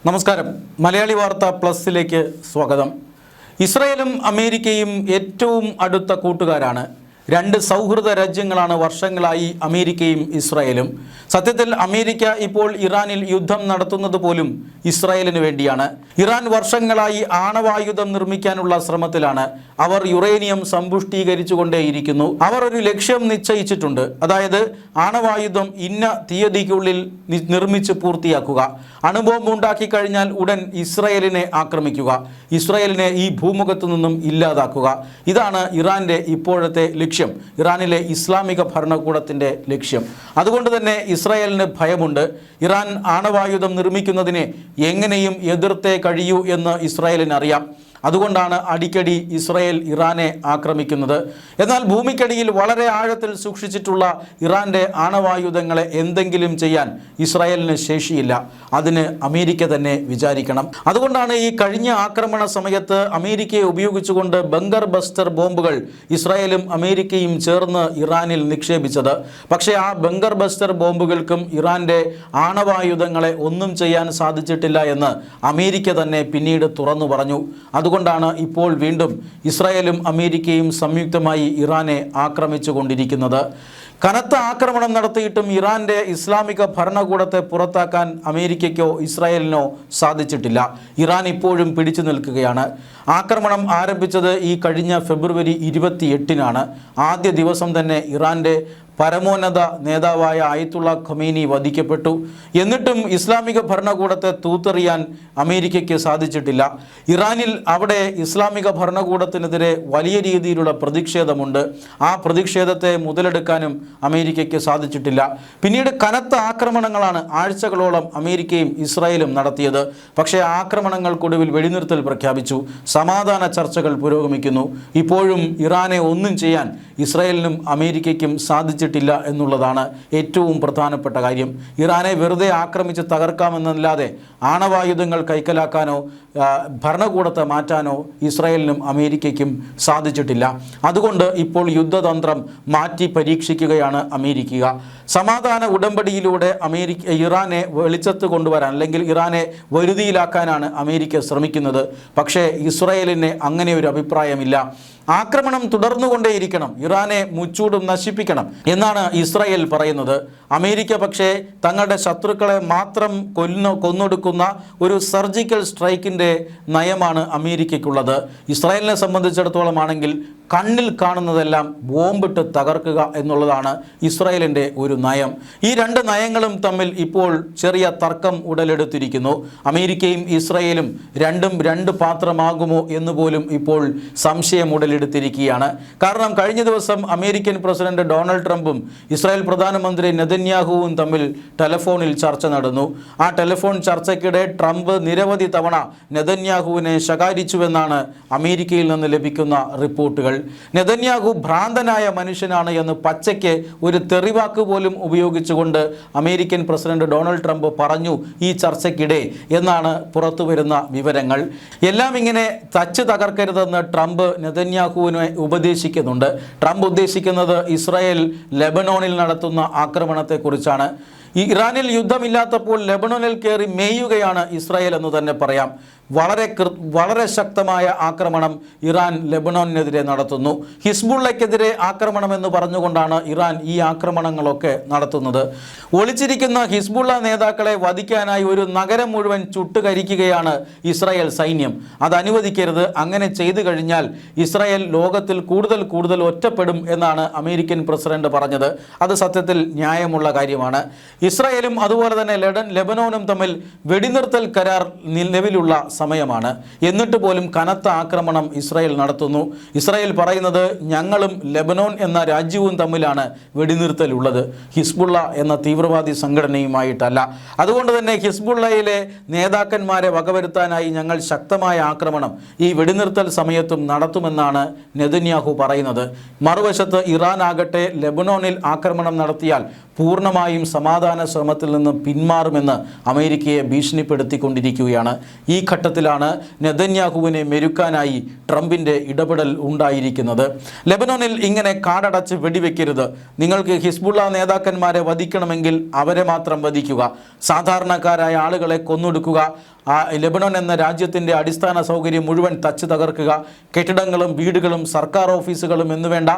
നമസ്കാരം. മലയാളി വാർത്ത പ്ലസിലേക്ക് സ്വാഗതം. ഇസ്രായേലും അമേരിക്കയും ഏറ്റവും അടുത്ത കൂട്ടുകാരാണ്. രണ്ട് സൗഹൃദ രാജ്യങ്ങളാണ് വർഷങ്ങളായി അമേരിക്കയും ഇസ്രായേലും. സത്യത്തിൽ അമേരിക്ക ഇപ്പോൾ ഇറാനിൽ യുദ്ധം നടത്തുന്നത് പോലും ഇസ്രായേലിന് വേണ്ടിയാണ്. ഇറാൻ വർഷങ്ങളായി ആണവായുധം നിർമ്മിക്കാനുള്ള ശ്രമത്തിലാണ്. അവർ യുറേനിയം സമ്പുഷ്ടീകരിച്ചുകൊണ്ടേയിരിക്കുന്നു. അവർ ഒരു ലക്ഷ്യം നിശ്ചയിച്ചിട്ടുണ്ട്. അതായത് ആണവായുധം ഇന്ന തീയതിക്കുള്ളിൽ നിർമ്മിച്ച് പൂർത്തിയാക്കുക. അണുബോംബ് ഉണ്ടാക്കി കഴിഞ്ഞാൽ ഉടൻ ഇസ്രായേലിനെ ആക്രമിക്കുക, ഇസ്രായേലിനെ ഈ ഭൂമുഖത്തു നിന്നും ഇല്ലാതാക്കുക. ഇതാണ് ഇറാൻ്റെ ഇപ്പോഴത്തെ ലക്ഷ്യം, ഇറാനിലെ ഇസ്ലാമിക ഭരണകൂടത്തിൻ്റെ ലക്ഷ്യം. അതുകൊണ്ട് തന്നെ ഇസ്രായേലിന് ഭയമുണ്ട്. ഇറാൻ ആണവായുധം നിർമ്മിക്കുന്നതിനെ എങ്ങനെയും എതിർത്തേ കഴിയൂ എന്ന് ഇസ്രായേലിന് അറിയാം. അതുകൊണ്ടാണ് അടിക്കടി ഇസ്രായേൽ ഇറാനെ ആക്രമിക്കുന്നത്. എന്നാൽ ഭൂമിക്കടിയിൽ വളരെ ആഴത്തിൽ സൂക്ഷിച്ചിട്ടുള്ള ഇറാൻ്റെ ആണവായുധങ്ങളെ എന്തെങ്കിലും ചെയ്യാൻ ഇസ്രായേലിന് ശേഷിയില്ല. അതിന് അമേരിക്ക തന്നെ വിചാരിക്കണം. അതുകൊണ്ടാണ് ഈ കഴിഞ്ഞ ആക്രമണ സമയത്ത് അമേരിക്കയെ ഉപയോഗിച്ചുകൊണ്ട് ബങ്കർ ബസ്റ്റർ ബോംബുകൾ ഇസ്രായേലും അമേരിക്കയും ചേർന്ന് ഇറാനിൽ നിക്ഷേപിച്ചത്. പക്ഷേ ആ ബങ്കർ ബസ്റ്റർ ബോംബുകൾക്കും ഇറാൻ്റെ ആണവായുധങ്ങളെ ഒന്നും ചെയ്യാൻ സാധിച്ചിട്ടില്ല എന്ന് അമേരിക്ക തന്നെ പിന്നീട് തുറന്നു പറഞ്ഞു. അതുകൊണ്ടാണ് ഇപ്പോൾ വീണ്ടും ഇസ്രായേലും അമേരിക്കയും സംയുക്തമായി ഇറാനെ ആക്രമിച്ചു കൊണ്ടിരിക്കുന്നത്. കനത്ത ആക്രമണം നടത്തിയിട്ടും ഇറാൻ്റെ ഇസ്ലാമിക ഭരണകൂടത്തെ പുറത്താക്കാൻ അമേരിക്കയ്ക്കോ ഇസ്രായേലിനോ സാധിച്ചിട്ടില്ല. ഇറാൻ ഇപ്പോഴും പിടിച്ചു നിൽക്കുകയാണ്. ആക്രമണം ആരംഭിച്ചത് ഈ കഴിഞ്ഞ ഫെബ്രുവരി 28-നാണ്. ആദ്യ ദിവസം തന്നെ ഇറാൻ്റെ പരമോന്നത നേതാവായ അയത്തുള്ള ഖമീനി വധിക്കപ്പെട്ടു. എന്നിട്ടും ഇസ്ലാമിക ഭരണകൂടത്തെ തൂത്തെറിയാൻ അമേരിക്കയ്ക്ക് സാധിച്ചിട്ടില്ല. ഇറാനിൽ അവിടെ ഇസ്ലാമിക ഭരണകൂടത്തിനെതിരെ വലിയ രീതിയിലുള്ള പ്രതിഷേധമുണ്ട്. ആ പ്രതിഷേധത്തെ മുതലെടുക്കാനും അമേരിക്കയ്ക്ക് സാധിച്ചിട്ടില്ല. പിന്നീട് കനത്ത ആക്രമണങ്ങളാണ് ആഴ്ചകളോളം അമേരിക്കയും ഇസ്രായേലും നടത്തിയത്. പക്ഷേ ആക്രമണങ്ങൾക്കൊടുവിൽ വെടിനിർത്തൽ പ്രഖ്യാപിച്ചു. സമാധാന ചർച്ചകൾ പുരോഗമിക്കുന്നു. ഇപ്പോഴും ഇറാനെ ഒന്നും ചെയ്യാൻ ഇസ്രായേലിനും അമേരിക്കയ്ക്കും സാധിച്ചിട്ടില്ല എന്നുള്ളതാണ് ഏറ്റവും പ്രധാനപ്പെട്ട കാര്യം. ഇറാനെ വെറുതെ ആക്രമിച്ച് തകർക്കാമെന്നല്ലാതെ ആണവായുധങ്ങൾ കൈക്കലാക്കാനോ ഭരണകൂടത്തെ മാറ്റാനോ ഇസ്രായേലിനും അമേരിക്കയ്ക്കും സാധിച്ചിട്ടില്ല. അതുകൊണ്ട് ഇപ്പോൾ യുദ്ധതന്ത്രം മാറ്റി പരീക്ഷിക്കുകയാണ് അമേരിക്ക. സമാധാന ഉടമ്പടിയിലൂടെ ഇറാനെ വെളിച്ചത്ത് കൊണ്ടുവരാൻ അല്ലെങ്കിൽ ഇറാനെ വരുതിയിലാക്കാനാണ് അമേരിക്ക ശ്രമിക്കുന്നത്. പക്ഷേ ഇസ്രായേലിന് അങ്ങനെ ഒരു അഭിപ്രായമില്ല. ആക്രമണം തുടർന്നുകൊണ്ടേയിരിക്കണം, ഇറാനെ മുച്ചൂടും നശിപ്പിക്കണം എന്നാണ് ഇസ്രായേൽ പറയുന്നത്. അമേരിക്ക പക്ഷേ തങ്ങളുടെ ശത്രുക്കളെ മാത്രം കൊന്നൊടുക്കുന്ന ഒരു സർജിക്കൽ സ്ട്രൈക്കിൻ്റെ നയമാണ് അമേരിക്കയ്ക്കുള്ളത്. ഇസ്രായേലിനെ സംബന്ധിച്ചിടത്തോളം ആണെങ്കിൽ കണ്ണിൽ കാണുന്നതെല്ലാം ബോംബിട്ട് തകർക്കുക എന്നുള്ളതാണ് ഇസ്രായേലിൻ്റെ ഒരു നയം. ഈ രണ്ട് നയങ്ങളും തമ്മിൽ ഇപ്പോൾ ചെറിയ തർക്കം ഉടലെടുത്തിരിക്കുന്നു. അമേരിക്കയും ഇസ്രായേലും രണ്ടും രണ്ട് പാത്രമാകുമോ എന്ന് പോലും ഇപ്പോൾ സംശയം ഉടലെടുത്തിരിക്കുകയാണ്. കാരണം കഴിഞ്ഞ ദിവസം അമേരിക്കൻ പ്രസിഡന്റ് ഡൊണാൾഡ് ട്രംപും ഇസ്രായേൽ പ്രധാനമന്ത്രി നെതന്യാഹുവും തമ്മിൽ ടെലഫോണിൽ ചർച്ച നടന്നു. ആ ടെലഫോൺ ചർച്ചയ്ക്കിടെ ട്രംപ് നിരവധി തവണ നെതന്യാഹുവിനെ ശകാരിച്ചുവെന്നാണ് അമേരിക്കയിൽ നിന്ന് ലഭിക്കുന്ന റിപ്പോർട്ടുകൾ. നെതന്യാഹു ഭ്രാന്തനായ മനുഷ്യനാണ് എന്ന് പച്ചയ്ക്ക് ഒരു തെറിവാക്ക് പോലും ഉപയോഗിച്ചുകൊണ്ട് അമേരിക്കൻ പ്രസിഡന്റ് ഡൊണാൾഡ് ട്രംപ് പറഞ്ഞു ഈ ചർച്ചയ്ക്കിടെ എന്നാണ് പുറത്തു വരുന്ന വിവരങ്ങൾ. എല്ലാം ഇങ്ങനെ തച്ച് തകർക്കരുതെന്ന് ട്രംപ് നെതന്യാഹുവിനെ ഉപദേശിക്കുന്നുണ്ട്. ട്രംപ് ഉദ്ദേശിക്കുന്നത് ഇസ്രായേൽ ലെബനോണിൽ നടത്തുന്ന ആക്രമണത്തെക്കുറിച്ചാണ്. ഇറാനിൽ യുദ്ധമില്ലാത്തപ്പോൾ ലെബനോനിൽ കയറി മേയുകയാണ് ഇസ്രായേൽ എന്ന് തന്നെ പറയാം. വളരെ ശക്തമായ ആക്രമണം ഇറാൻ ലെബനോനെതിരെ നടത്തുന്നു. ഹിസ്ബുള്ളയ്ക്കെതിരെ ആക്രമണം എന്ന് പറഞ്ഞുകൊണ്ടാണ് ഇറാൻ ഈ ആക്രമണങ്ങളൊക്കെ നടത്തുന്നത്. ഒളിച്ചിരിക്കുന്ന ഹിസ്ബുള്ള നേതാക്കളെ വധിക്കാനായി ഒരു നഗരം മുഴുവൻ ചുട്ടുകരിക്കുകയാണ് ഇസ്രായേൽ സൈന്യം. അത് അനുവദിക്കരുത്. അങ്ങനെ ചെയ്തു കഴിഞ്ഞാൽ ഇസ്രായേൽ ലോകത്തിൽ കൂടുതൽ ഒറ്റപ്പെടും എന്നാണ് അമേരിക്കൻ പ്രസിഡന്റ് പറഞ്ഞത്. അത് സത്യത്തിൽ ന്യായമുള്ള കാര്യമാണ്. ഇസ്രായേലും അതുപോലെ തന്നെ ലെബനോനും തമ്മിൽ വെടിനിർത്തൽ കരാർ നിലവിലുള്ള സമയമാണ്. എന്നിട്ട് പോലും കനത്ത ആക്രമണം ഇസ്രായേൽ നടത്തുന്നു. ഇസ്രായേൽ പറയുന്നത് ഞങ്ങളും ലെബനോൻ എന്ന രാജ്യവും തമ്മിലാണ് വെടിനിർത്തൽ ഉള്ളത്, ഹിസ്ബുള്ള എന്ന തീവ്രവാദി സംഘടനയുമായിട്ടല്ല. അതുകൊണ്ട് തന്നെ ഹിസ്ബുള്ളയിലെ നേതാക്കന്മാരെ വകവരുത്താനായി ഞങ്ങൾ ശക്തമായ ആക്രമണം ഈ വെടിനിർത്തൽ സമയത്തും നടത്തുമെന്നാണ് നെതന്യാഹു പറയുന്നത്. മറുവശത്ത് ഇറാൻ ആകട്ടെ ലെബനോനിൽ ആക്രമണം നടത്തിയാൽ പൂർണ്ണമായും സമാധാന ശ്രമത്തിൽ നിന്ന് പിന്മാറുമെന്ന് അമേരിക്കയെ ഭീഷണിപ്പെടുത്തിക്കൊണ്ടിരിക്കുകയാണ്. ഈ ഘട്ടത്തിലാണ് നെതന്യാഹുവിനെ മെരുക്കാനായി ട്രംപിൻ്റെ ഇടപെടൽ ഉണ്ടായിരിക്കുന്നത്. ലെബനോനിൽ ഇങ്ങനെ കാടടച്ച് വെടിവെക്കരുത്, നിങ്ങൾക്ക് ഹിസ്ബുള്ള നേതാക്കന്മാരെ വധിക്കണമെങ്കിൽ അവരെ മാത്രം വധിക്കുക, സാധാരണക്കാരായ ആളുകളെ കൊന്നൊടുക്കുക, ലെബനോൻ എന്ന രാജ്യത്തിൻ്റെ അടിസ്ഥാന സൗകര്യം മുഴുവൻ തച്ച് തകർക്കുക, കെട്ടിടങ്ങളും വീടുകളും സർക്കാർ ഓഫീസുകളും എന്നുവേണ്ട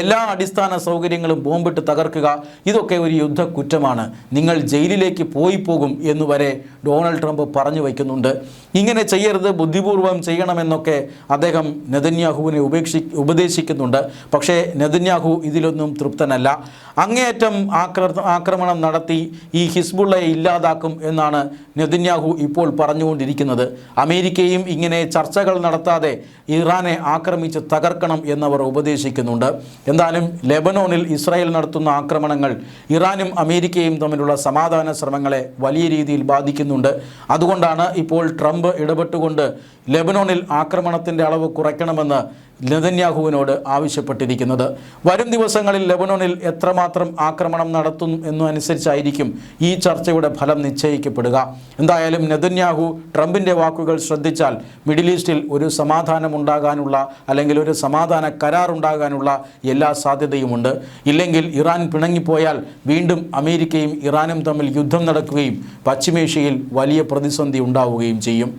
എല്ലാ അടിസ്ഥാന സൗകര്യങ്ങളും ബോംബിട്ട് തകർക്കുക, ഇതൊക്കെ ഒരു യുദ്ധക്കുറ്റമാണ്, നിങ്ങൾ ജയിലിലേക്ക് പോകും എന്നുവരെ ഡൊണാൾഡ് ട്രംപ് പറഞ്ഞു വയ്ക്കുന്നുണ്ട്. ഇങ്ങനെ ചെയ്യരുത്, ബുദ്ധിപൂർവ്വം ചെയ്യണമെന്നൊക്കെ അദ്ദേഹം നെതന്യാഹുവിനെ ഉപദേശിക്കുന്നുണ്ട്. പക്ഷേ നെതന്യാഹു ഇതിലൊന്നും തൃപ്തനല്ല. അങ്ങേയറ്റം ആക്രമണം നടത്തി ഈ ഹിസ്ബുള്ളയെ ഇല്ലാതാക്കും എന്നാണ് നെതന്യാഹു ഇപ്പോൾ പറഞ്ഞുകൊണ്ടിരിക്കുന്നത്. അമേരിക്കയും ഇങ്ങനെ ചർച്ചകൾ നടത്താതെ ഇറാനെ ആക്രമിച്ച് തകർക്കണം എന്നവർ ഉപദേശിക്കുന്നുണ്ട്. എന്തായാലും ലെബനോണിൽ ഇസ്രായേൽ നടത്തുന്ന ആക്രമണങ്ങൾ ഇറാനും അമേരിക്കയും തമ്മിലുള്ള സമാധാന ശ്രമങ്ങളെ വലിയ രീതിയിൽ ബാധിക്കുന്നുണ്ട്. അതുകൊണ്ടാണ് ഇപ്പോൾ ട്രംപ് ഇടപെട്ടുകൊണ്ട് ലെബനോണിൽ ആക്രമണത്തിൻ്റെ അളവ് കുറയ്ക്കണമെന്ന് നെതന്യാഹുവിനോട് ആവശ്യപ്പെട്ടിരിക്കുന്നത്. വരും ദിവസങ്ങളിൽ ലെബനോണിൽ എത്രമാത്രം ആക്രമണം നടത്തും എന്നനുസരിച്ചായിരിക്കും ഈ ചർച്ചയുടെ ഫലം നിശ്ചയിക്കപ്പെടുക. എന്തായാലും നെതന്യാഹു ട്രംപിൻ്റെ വാക്കുകൾ ശ്രദ്ധിച്ചാൽ മിഡിൽ ഈസ്റ്റിൽ ഒരു സമാധാനം ഉണ്ടാകാനുള്ള അല്ലെങ്കിൽ ഒരു സമാധാന കരാർ ഉണ്ടാകാനുള്ള എല്ലാ സാധ്യതയുമുണ്ട്. ഇല്ലെങ്കിൽ ഇറാൻ പിണങ്ങിപ്പോയാൽ വീണ്ടും അമേരിക്കയും ഇറാനും തമ്മിൽ യുദ്ധം നടക്കുകയും പശ്ചിമേഷ്യയിൽ വലിയ പ്രതിസന്ധി ഉണ്ടാവുകയും ചെയ്യും.